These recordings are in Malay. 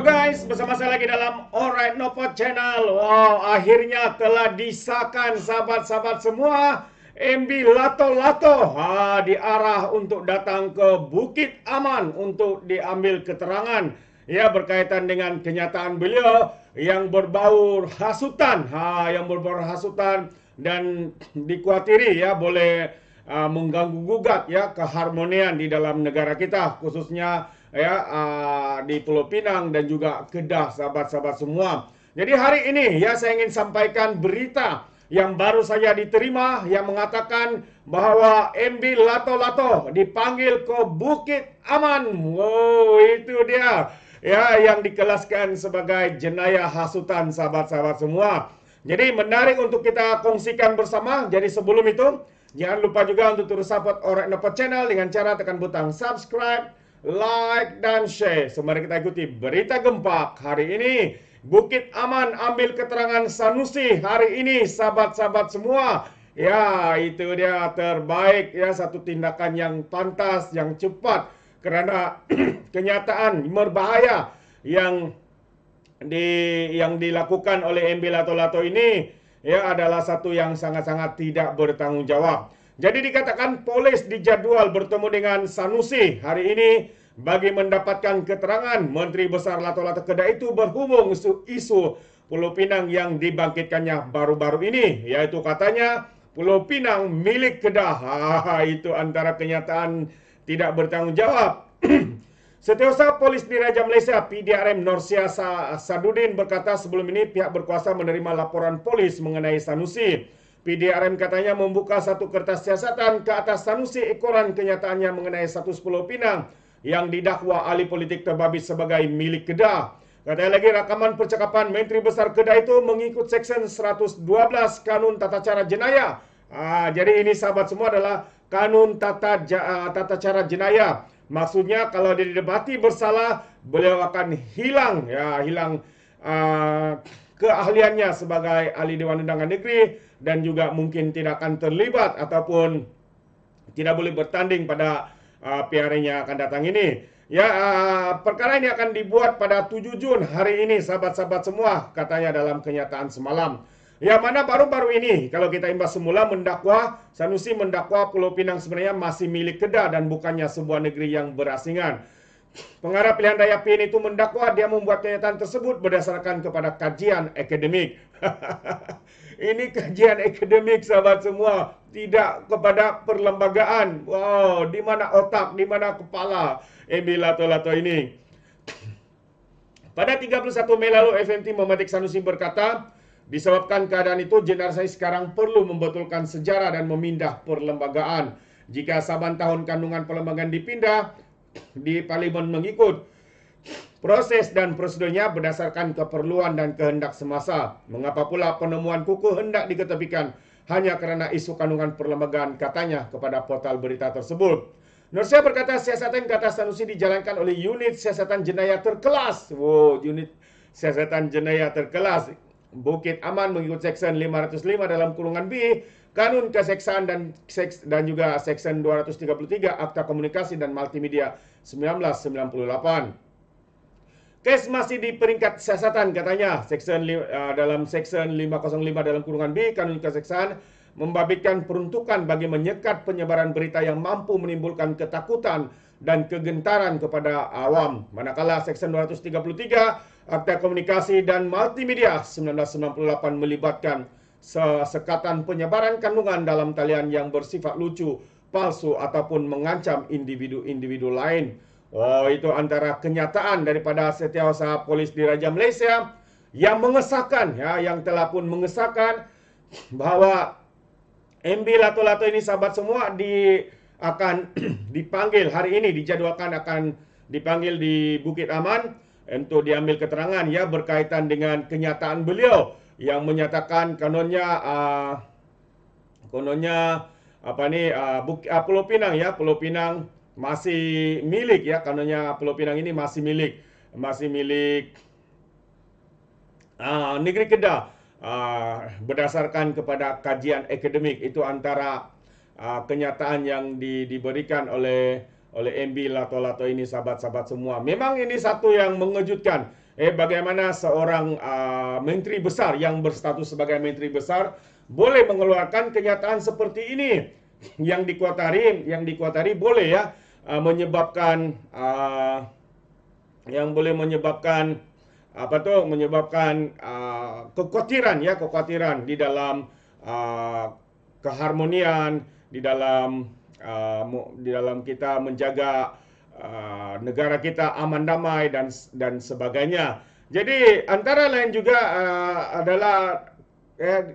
Halo guys, bersama saya lagi dalam Alright Nopod Channel. Wow, akhirnya telah disahkan sahabat-sahabat semua. MB Lato-Lato diarah untuk datang ke Bukit Aman untuk diambil keterangan. Ya, berkaitan dengan kenyataan beliau yang berbau hasutan. Yang berbau hasutan dan dikuatiri ya boleh mengganggu gugat ya keharmonian di dalam negara kita, khususnya ya di Pulau Pinang dan juga Kedah, sahabat-sahabat semua. Jadi hari ini ya saya ingin sampaikan berita yang baru saja diterima yang mengatakan bahwa MB Lato-Lato dipanggil ke Bukit Aman. Wow, itu dia ya yang dikelaskan sebagai jenayah hasutan, sahabat-sahabat semua. Jadi menarik untuk kita kongsikan bersama. Jadi sebelum itu jangan lupa juga untuk terus support Alright Nopod Channel dengan cara tekan butang subscribe, like, dan share. Mari kita ikuti berita gempak hari ini. Bukit Aman ambil keterangan Sanusi hari ini, sahabat-sahabat semua. Ya, itu dia terbaik ya, satu tindakan yang pantas, yang cepat. Kerana kenyataan berbahaya yang dilakukan oleh MB Lato-Lato ini ya adalah satu yang sangat-sangat tidak bertanggung jawab. Jadi dikatakan polis dijadwal bertemu dengan Sanusi hari ini bagi mendapatkan keterangan Menteri Besar Lato-Lato Kedah itu berhubung isu Pulau Pinang yang dibangkitkannya baru-baru ini, yaitu katanya Pulau Pinang milik Kedah. Itu antara kenyataan tidak bertanggung jawab. Setiausaha Polis Diraja Malaysia PDRM Norsia Sadudin berkata sebelum ini pihak berkuasa menerima laporan polis mengenai Sanusi. PDRM katanya membuka satu kertas siasatan ke atas Sanusi ekoran kenyataannya mengenai status Pulau Pinang yang didakwa ahli politik terbabit sebagai milik Kedah. Katanya lagi rakaman percakapan Menteri Besar Kedah itu mengikut Seksyen 112 Kanun Tata Cara Jenayah. Jadi ini sahabat semua adalah Kanun Tata Cara Jenayah. Maksudnya kalau dia didebati bersalah, beliau akan hilang keahliannya sebagai ahli Dewan Undangan Negeri dan juga mungkin tidak akan terlibat ataupun tidak boleh bertanding pada PRN yang akan datang ini. Ya, perkara ini akan dibuat pada 7 Jun hari ini, sahabat-sahabat semua, katanya dalam kenyataan semalam. Ya, mana baru-baru ini kalau kita imbas semula mendakwa Sanusi mendakwa Pulau Pinang sebenarnya masih milik Kedah dan bukannya sebuah negeri yang berasingan. Pengarah pilihan daya PIN itu mendakwa dia membuat kenyataan tersebut berdasarkan kepada kajian akademik. Ini kajian akademik, sahabat semua, tidak kepada perlembagaan. Wow, di mana otak, di mana kepala MB Lato-Lato ini. Pada 31 Mei lalu FMT Muhammad Sanusi berkata, disebabkan keadaan itu, jenar saya sekarang perlu membetulkan sejarah dan memindah perlembagaan. Jika saban tahun kandungan perlembagaan dipindah, di Parlimen mengikut proses dan prosedurnya berdasarkan keperluan dan kehendak semasa. Mengapa pula penemuan kukuh hendak diketepikan hanya kerana isu kandungan perlembagaan, katanya kepada portal berita tersebut. Norsia berkata siasatan kata Sanusi dijalankan oleh unit siasatan jenayah terkelas. Unit siasatan jenayah terkelas Bukit Aman mengikut Seksyen 505 dalam kurungan B, Kanun Keseksaan dan juga Seksyen 233 Akta Komunikasi dan Multimedia 1998. Kes masih di peringkat siasatan, katanya. Dalam Seksyen 505 dalam kurungan B, Kanun Keseksaan membabitkan peruntukan bagi menyekat penyebaran berita yang mampu menimbulkan ketakutan dan kegentaran kepada awam. Manakala Seksyen 233 Akta Komunikasi dan Multimedia 1998 melibatkan sekatan penyebaran kandungan dalam talian yang bersifat lucu, palsu ataupun mengancam individu-individu lain. Itu antara kenyataan daripada Setiausaha Polis Diraja Malaysia yang mengesahkan yang telah pun mengesahkan bahawa MB Lato-Lato ini, sahabat semua, akan dipanggil hari ini, dijadwalkan akan dipanggil di Bukit Aman untuk diambil keterangan ya berkaitan dengan kenyataan beliau yang menyatakan kononnya Pulau Pinang Pulau Pinang masih milik ya, kononnya Pulau Pinang ini masih milik negeri Kedah berdasarkan kepada kajian akademik. Itu antara kenyataan yang diberikan oleh MB Lato-Lato ini, sahabat-sahabat semua. Memang ini satu yang mengejutkan Bagaimana seorang menteri besar yang berstatus sebagai menteri besar boleh mengeluarkan kenyataan seperti ini yang dikuatari boleh ya menyebabkan yang boleh menyebabkan kekhawatiran di dalam keharmonian di dalam kita menjaga negara kita aman damai dan sebagainya. Jadi antara lain juga adalah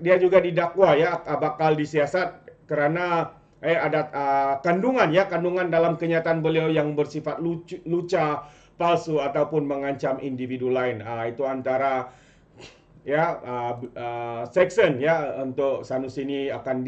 dia juga didakwa ya bakal disiasat karena ada kandungan dalam kenyataan beliau yang bersifat luca, palsu ataupun mengancam individu lain. Itu antara ya section ya untuk Sanusi ini akan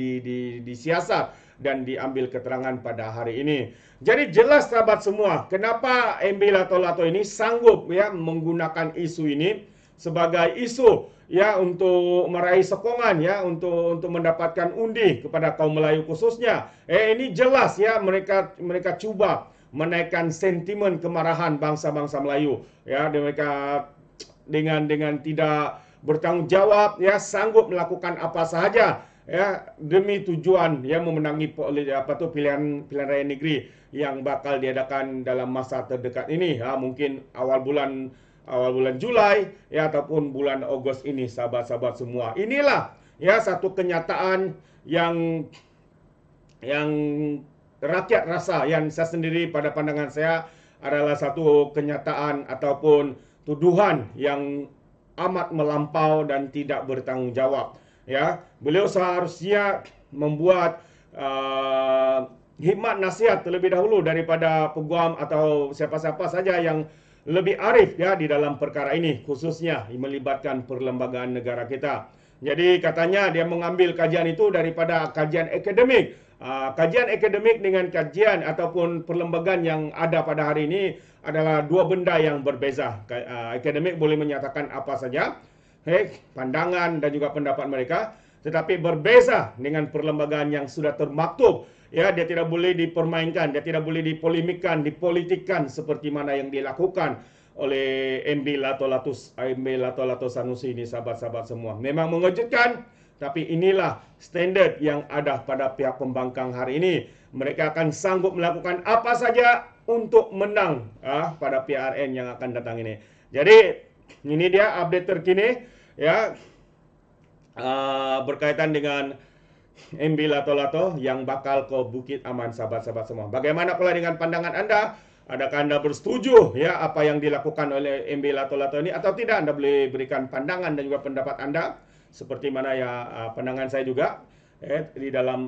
disiasat dan diambil keterangan pada hari ini. Jadi jelas sahabat semua, kenapa MB Lato-Lato ini sanggup ya menggunakan isu ini sebagai isu ya untuk meraih sokongan ya untuk mendapatkan undi kepada kaum Melayu khususnya. Ini jelas ya mereka cuba menaikkan sentimen kemarahan bangsa-bangsa Melayu ya, mereka dengan tidak bertanggung jawab ya sanggup melakukan apa sahaja ya demi tujuan ya memenangi pilihan raya negeri yang bakal diadakan dalam masa terdekat ini mungkin awal bulan Julai ya ataupun bulan Agustus ini sahabat-sahabat semua. Inilah ya satu kenyataan yang rakyat rasa, yang saya sendiri pada pandangan saya adalah satu kenyataan ataupun tuduhan yang amat melampau dan tidak bertanggung jawab. Ya, beliau seharusnya membuat hikmat nasihat terlebih dahulu daripada peguam atau siapa-siapa saja yang lebih arif ya di dalam perkara ini, khususnya melibatkan perlembagaan negara kita. Jadi katanya dia mengambil kajian itu daripada kajian akademik. Kajian akademik dengan kajian ataupun perlembagaan yang ada pada hari ini adalah dua benda yang berbeza. Akademik boleh menyatakan apa saja, pandangan dan juga pendapat mereka, tetapi berbeza dengan perlembagaan yang sudah termaktub. Ya, dia tidak boleh dipermainkan, dia tidak boleh dipolemikkan, dipolitikkan seperti mana yang dilakukan oleh MB Lato-Lato Sanusi ini sahabat-sahabat semua. Memang mengejutkan, tapi inilah standard yang ada pada pihak pembangkang hari ini. Mereka akan sanggup melakukan apa saja untuk menang pada PRN yang akan datang ini. Jadi ini dia update terkini ya berkaitan dengan MB Lato-Lato yang bakal ke Bukit Aman sahabat-sahabat semua. Bagaimana pula dengan pandangan Anda? Adakah Anda bersetuju ya apa yang dilakukan oleh MB Lato-Lato ini atau tidak? Anda boleh berikan pandangan dan juga pendapat Anda seperti mana ya pandangan saya juga di dalam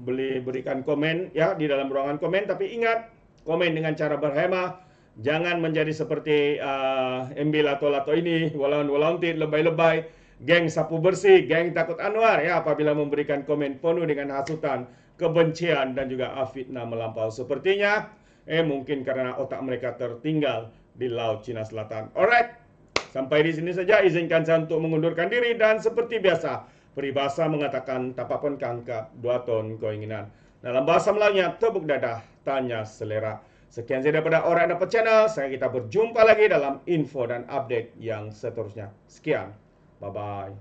boleh berikan komen ya di dalam ruangan komen, tapi ingat komen dengan cara berhemah. Jangan menjadi seperti MB Lato-Lato ini, walaun-walauntit, lebay-lebay, geng sapu bersih, geng takut Anwar ya apabila memberikan komen penuh dengan hasutan, kebencian dan juga fitnah melampau. Sepertinya mungkin karena otak mereka tertinggal di Laut Cina Selatan. Alright, sampai di sini saja izinkan saya untuk mengundurkan diri dan seperti biasa peribahasa mengatakan tapapun kangkap dua ton keinginan. Dalam bahasa Melayunya tepuk dadah tanya selera. Sekian saja daripada Orang Dapat Channel. Kita berjumpa lagi dalam info dan update yang seterusnya. Sekian. Bye-bye.